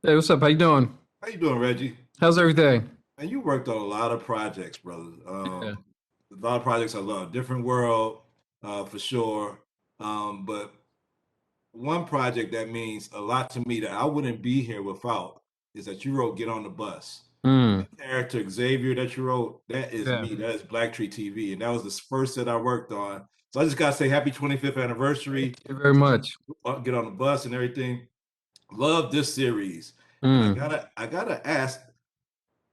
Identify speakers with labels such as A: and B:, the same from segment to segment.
A: Hey, what's up? How you doing?
B: How you doing, Reggie?
A: How's everything?
B: And you worked on a lot of projects, brother.
A: Yeah.
B: A lot of projects I love. Different world, for sure. But one project that means a lot to me that I wouldn't be here without is that you wrote "Get on the Bus."
A: Mm,
B: That character Xavier that you wrote, that is
A: yeah.
B: me. That is BlackTree TV, and that was the first that I worked on. So I just gotta say, happy 25th
A: Thank
B: anniversary
A: you very
B: to
A: much.
B: Get on the Bus and everything. Love this series, and I
A: Mm.
B: gotta I gotta ask,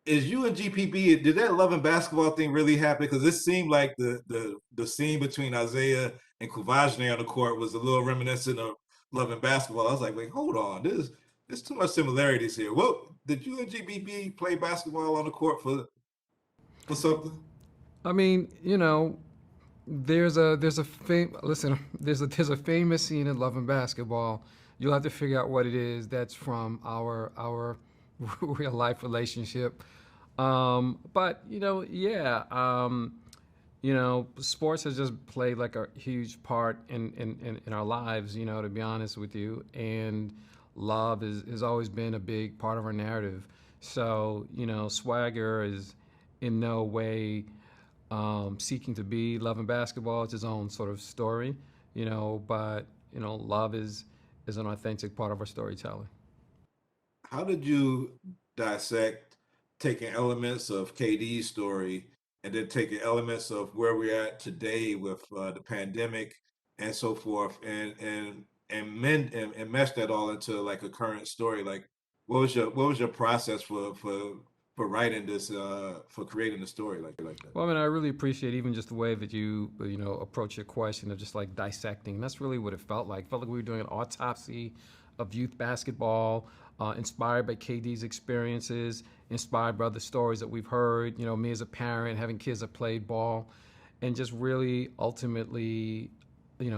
B: is you and GPB, did that love and basketball thing really happen? Because it seemed like the scene between Isaiah and Kuvajne on the court was a little reminiscent of love and basketball. I was like, wait, hold on, there's too much similarities here. What did you and GPB play basketball on the court for something?
A: I mean, there's a famous scene in Love and Basketball. You'll have to figure out what it is. That's from our real life relationship. But yeah. Sports has just played like a huge part in our lives, to be honest with you. And love has always been a big part of our narrative. So, Swagger is in no way seeking to be love and basketball. It's his own sort of story, but, love is an authentic part of our storytelling.
B: How did you dissect taking elements of KD's story and then taking elements of where we're at today with the pandemic and so forth, and mesh that all into like a current story? Like, what was your process for writing this, for creating the story like that?
A: Well, I mean, I really appreciate even just the way that you approach your question of just like dissecting. That's really what it felt like. It felt like we were doing an autopsy of youth basketball, inspired by KD's experiences, inspired by the stories that we've heard. Me as a parent, having kids that played ball, and just really ultimately,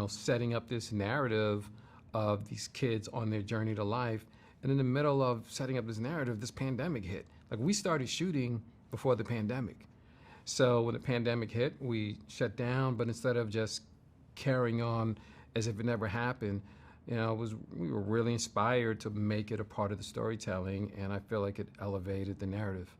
A: setting up this narrative of these kids on their journey to life. And in the middle of setting up this narrative, this pandemic hit. Like we started shooting before the pandemic. So when the pandemic hit, we shut down. But instead of just carrying on as if it never happened, we were really inspired to make it a part of the storytelling, and I feel like it elevated the narrative.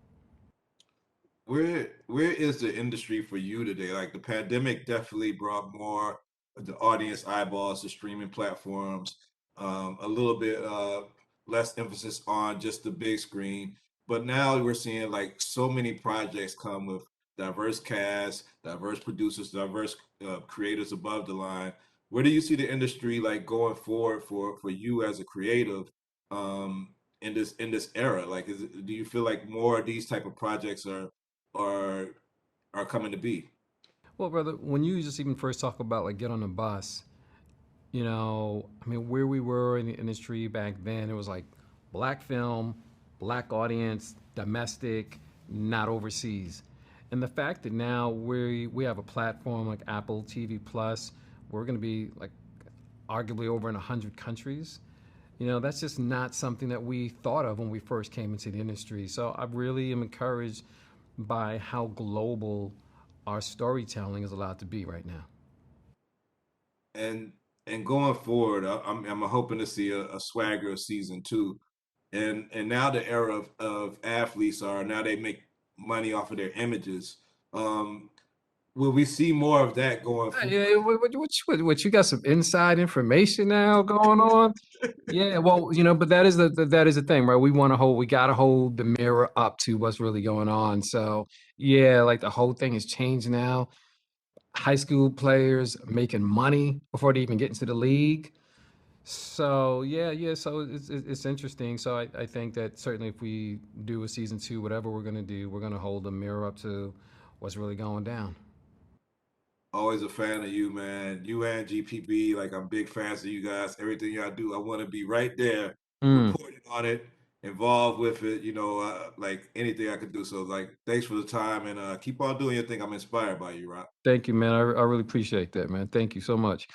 B: Where is the industry for you today? Like the pandemic definitely brought more of the audience eyeballs to streaming platforms, a little bit less emphasis on just the big screen. But now we're seeing like so many projects come with diverse casts, diverse producers, diverse creators above the line. Where do you see the industry like going forward for you as a creative, in this era? Like, do you feel like more of these type of projects are are coming to be?
A: Well, brother, when you just even first talk about like get on the bus, I mean, where we were in the industry back then, it was like black film, black audience, domestic, not overseas. And the fact that now we have a platform like Apple TV Plus, we're going to be like arguably over in 100 countries. That's just not something that we thought of when we first came into the industry. So I really am encouraged by how global our storytelling is allowed to be right now.
B: And and going forward, I'm hoping to see a swagger season two. And now the era of athletes are now they make money off of their images. Um, will we see more of that going forward?
A: Yeah, what you got some inside information now going on? Yeah, well, but that is the thing, right? We gotta hold the mirror up to what's really going on. So yeah, like the whole thing has changed now. High school players making money before they even get into the league. So yeah. So it's interesting. So I think that certainly if we do a season two, whatever we're gonna do, we're gonna hold the mirror up to what's really going down.
B: Always a fan of you, man. You and GPB, like I'm big fans of you guys. Everything y'all do, I want to be right there,
A: Mm.
B: reporting on it, involved with it. Like anything I could do. So, like, thanks for the time and keep on doing your thing. I'm inspired by you, Rob.
A: Thank you, man. I really appreciate that, man. Thank you so much.